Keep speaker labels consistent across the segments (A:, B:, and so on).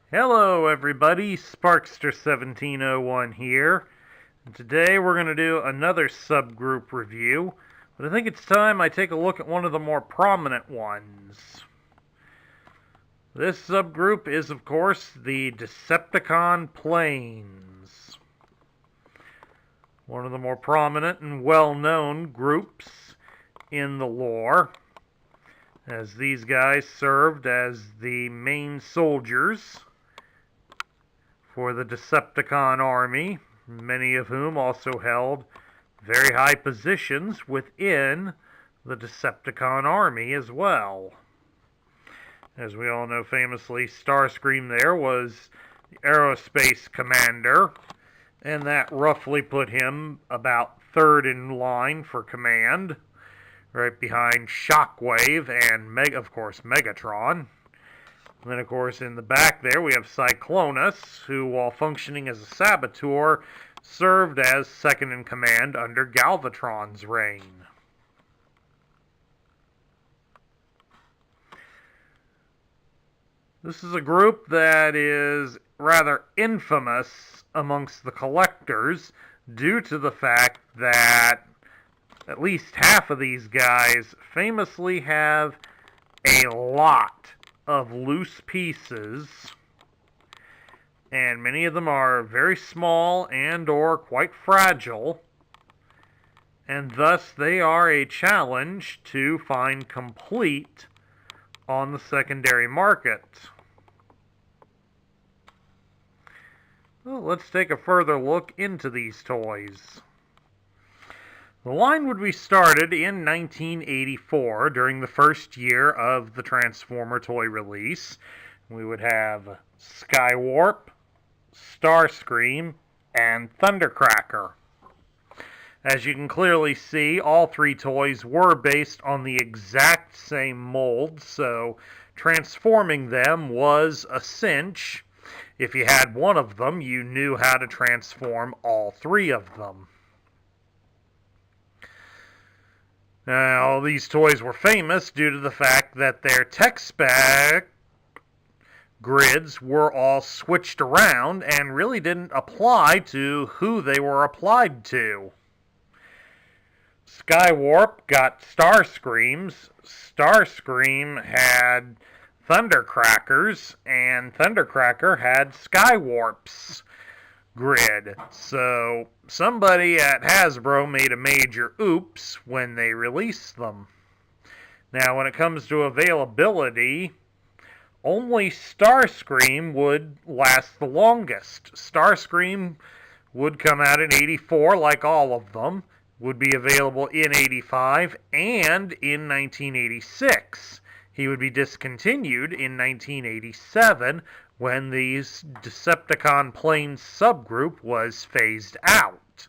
A: Hello everybody, Sparkster1701 here, and today we're going to do another subgroup review, but I think it's time I take a look at one of the more prominent ones. This subgroup is, of course, the Decepticon Planes. One of the more prominent and well-known groups in the lore, as these guys served as the main soldiers for the Decepticon army, many of whom also held very high positions within the Decepticon army as well. As we all know, famously, Starscream there was the aerospace commander, and that roughly put him about third in line for command, right behind Shockwave and, of course, Megatron. And then, of course, in the back there, we have Cyclonus, who, while functioning as a saboteur, served as second in command under Galvatron's reign. This is a group that is rather infamous amongst the collectors due to the fact that at least half of these guys famously have a lot of loose pieces, and many of them are very small and or quite fragile, and thus they are a challenge to find complete on the secondary market. Well, let's take a further look into these toys. The line would be started in 1984 during the first year of the Transformer toy release. We would have Skywarp, Starscream, and Thundercracker. As you can clearly see, all three toys were based on the exact same mold, so transforming them was a cinch. If you had one of them, you knew how to transform all three of them. Now, these toys were famous due to the fact that their tech spec grids were all switched around and really didn't apply to who they were applied to. Skywarp got Starscreams, Starscream had Thundercrackers, and Thundercracker had Skywarp's grid. So somebody at Hasbro made a major oops when they released them. Now, when it comes to availability, only Starscream would last the longest. Starscream would come out in 84 like all of them, would be available in 85 and in 1986. He would be discontinued in 1987 when the Decepticon Planes subgroup was phased out.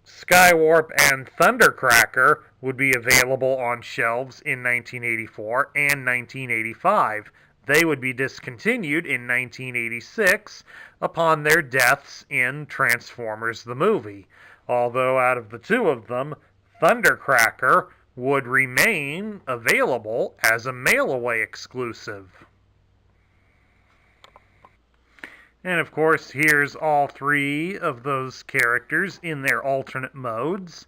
A: Skywarp and Thundercracker would be available on shelves in 1984 and 1985. They would be discontinued in 1986 upon their deaths in Transformers the movie. Although out of the two of them, Thundercracker would remain available as a mail-away exclusive. And of course, here's all three of those characters in their alternate modes.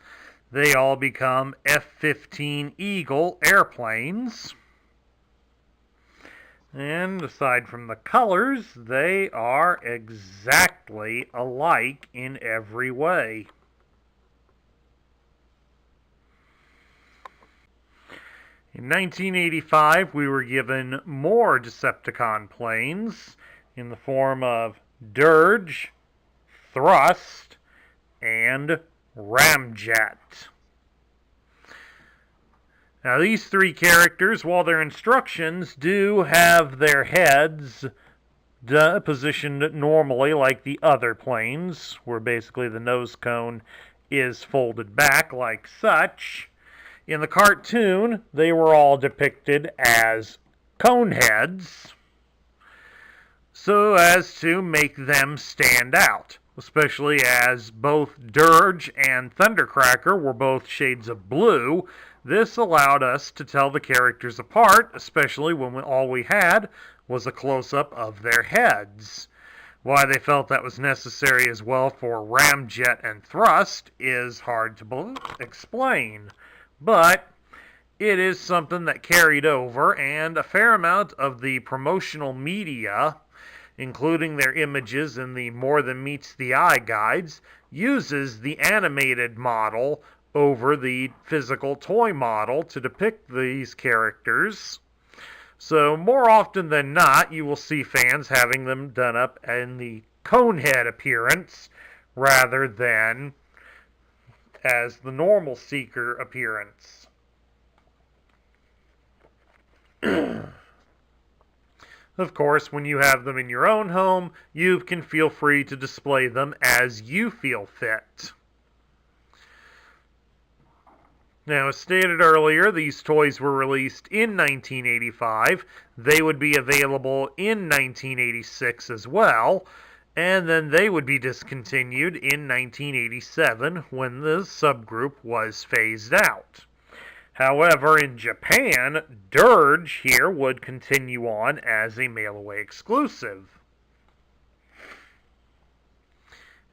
A: They all become F-15 Eagle airplanes. And aside from the colors, they are exactly alike in every way. In 1985, we were given more Decepticon planes in the form of Dirge, Thrust, and Ramjet. Now, these three characters, while their instructions do have their heads positioned normally like the other planes, where basically the nose cone is folded back like such, in the cartoon, they were all depicted as cone heads, so as to make them stand out. especially as both Dirge and Thundercracker were both shades of blue. This allowed us to tell the characters apart, especially when all we had was a close-up of their heads. Why they felt that was necessary as well for Ramjet and Thrust is hard to explain, but it is something that carried over, and a fair amount of the promotional media, including their images in the More Than Meets the Eye guides, uses the animated model over the physical toy model to depict these characters. So more often than not, you will see fans having them done up in the Conehead appearance rather than as the normal Seeker appearance. Of course, when you have them in your own home, you can feel free to display them as you feel fit. Now, as stated earlier, these toys were released in 1985. They would be available in 1986 as well, and then they would be discontinued in 1987 when the subgroup was phased out. However, in Japan, Dirge here would continue on as a mail-away exclusive.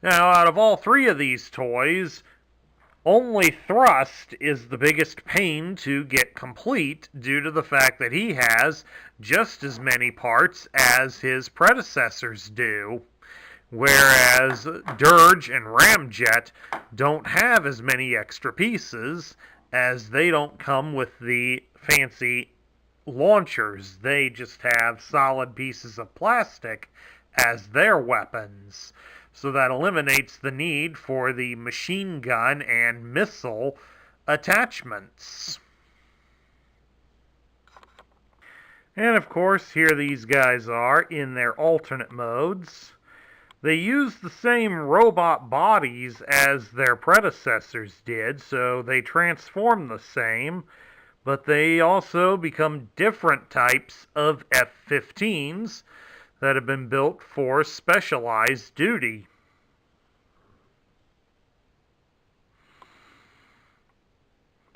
A: Now, out of all three of these toys, only Thrust is the biggest pain to get complete due to the fact that he has just as many parts as his predecessors do, whereas Dirge and Ramjet don't have as many extra pieces as they don't come with the fancy launchers. They just have solid pieces of plastic as their weapons. So that eliminates the need for the machine gun and missile attachments. And of course, here these guys are in their alternate modes. They use the same robot bodies as their predecessors did, so they transform the same, but they also become different types of F-15s that have been built for specialized duty.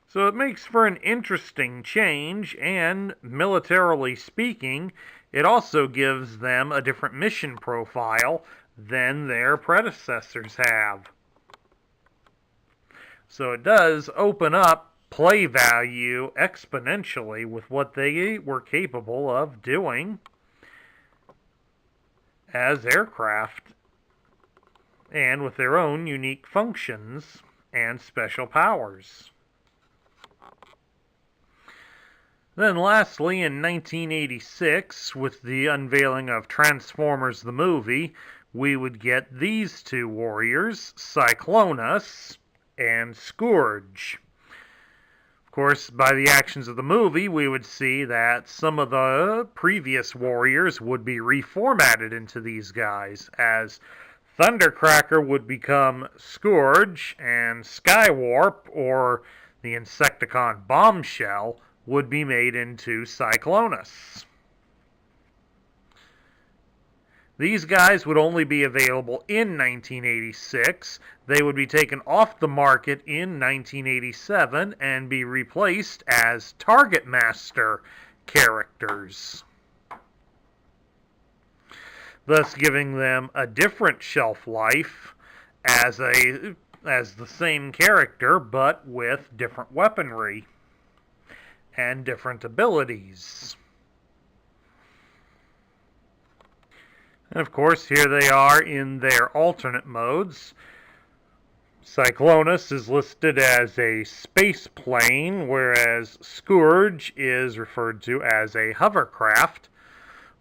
A: So it makes for an interesting change, and militarily speaking, it also gives them a different mission profile than their predecessors have. So it does open up play value exponentially with what they were capable of doing as aircraft, and with their own unique functions and special powers. Then lastly, in 1986, with the unveiling of Transformers the movie, we would get these two warriors, Cyclonus and Scourge. Of course, by the actions of the movie, we would see that some of the previous warriors would be reformatted into these guys, as Thundercracker would become Scourge, and Skywarp, or the Insecticon Bombshell, would be made into Cyclonus. These guys would only be available in 1986. They would be taken off the market in 1987 and be replaced as Target Master characters, thus giving them a different shelf life as the same character, but with different weaponry and different abilities. And of course, here they are in their alternate modes. Cyclonus is listed as a space plane, whereas Scourge is referred to as a hovercraft.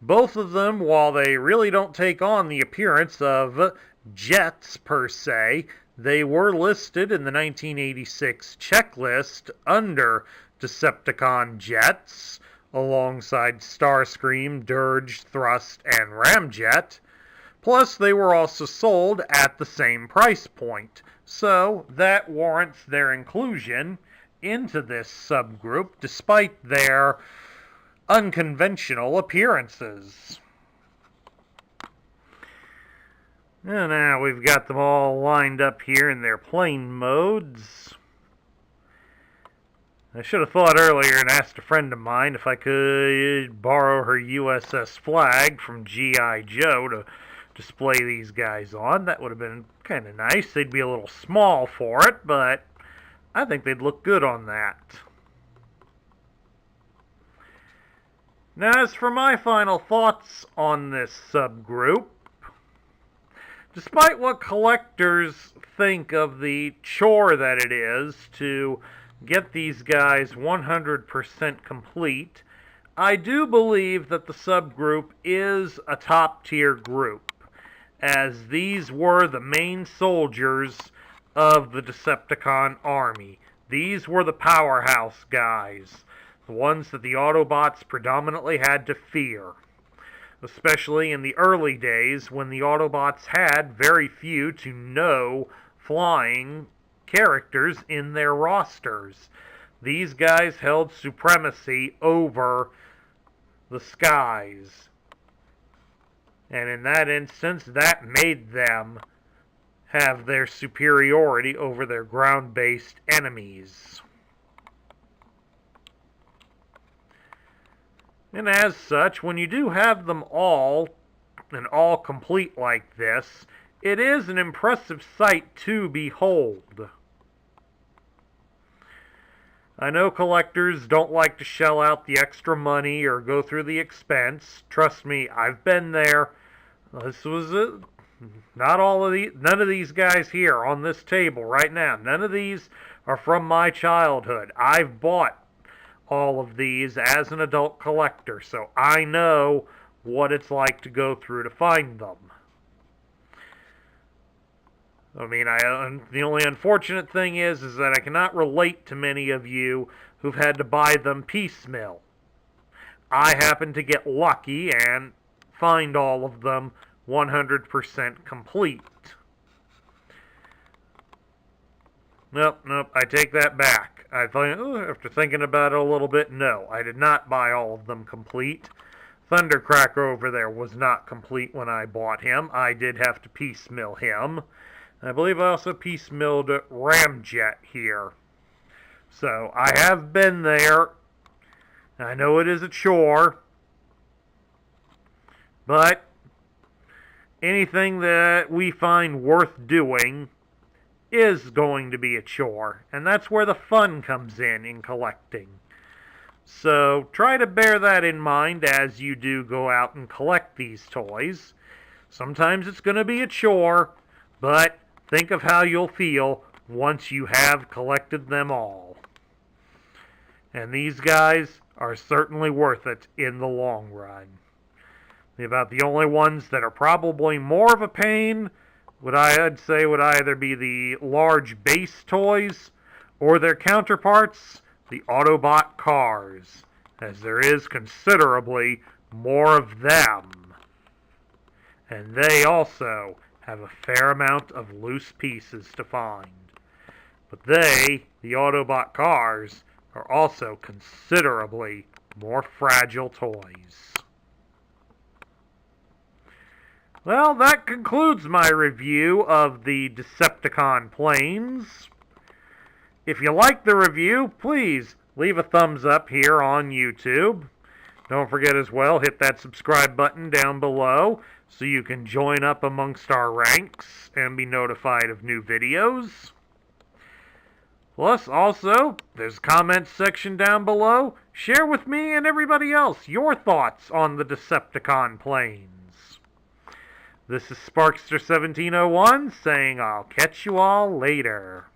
A: Both of them, while they really don't take on the appearance of jets per se, they were listed in the 1986 checklist under Decepticon Jets, alongside Starscream, Dirge, Thrust, and Ramjet. Plus, they were also sold at the same price point, so that warrants their inclusion into this subgroup despite their unconventional appearances. And now we've got them all lined up here in their plane modes. I should have thought earlier and asked a friend of mine if I could borrow her USS flag from G.I. Joe to display these guys on. That would have been kind of nice. They'd be a little small for it, but I think they'd look good on that. Now, as for my final thoughts on this subgroup, despite what collectors think of the chore that it is to get these guys 100% complete, I do believe that the subgroup is a top-tier group, as these were the main soldiers of the Decepticon army. These were the powerhouse guys, the ones that the Autobots predominantly had to fear, especially in the early days when the Autobots had very few to no flying characters in their rosters. These guys held supremacy over the skies, and in that instance, that made them have their superiority over their ground-based enemies. And as such, when you do have them all, and all complete like this, it is an impressive sight to behold. I know collectors don't like to shell out the extra money or go through the expense. Trust me, I've been there. This was none of these guys here on this table right now. None of these are from my childhood. I've bought all of these as an adult collector, so I know what it's like to go through to find them. I mean, the only unfortunate thing is that I cannot relate to many of you who've had to buy them piecemeal. I happen to get lucky and find all of them 100% complete. Nope, I take that back. After thinking about it a little bit, no, I did not buy all of them complete. Thundercracker over there was not complete when I bought him. I did have to piecemeal him. I believe I also piecemealed Ramjet here. So, I have been there. I know it is a chore. But anything that we find worth doing is going to be a chore. And that's where the fun comes in collecting. So, try to bear that in mind as you do go out and collect these toys. Sometimes it's going to be a chore, but think of how you'll feel once you have collected them all. And these guys are certainly worth it in the long run. About the only ones that are probably more of a pain I'd say would either be the large base toys or their counterparts, the Autobot cars, as there is considerably more of them. And they also have a fair amount of loose pieces to find. But the Autobot cars, are also considerably more fragile toys. Well, that concludes my review of the Decepticon planes. If you like the review, please leave a thumbs up here on YouTube. Don't forget as well, hit that subscribe button down below so you can join up amongst our ranks and be notified of new videos. Plus, also, there's a comments section down below. Share with me and everybody else your thoughts on the Decepticon planes. This is Sparkster1701 saying I'll catch you all later.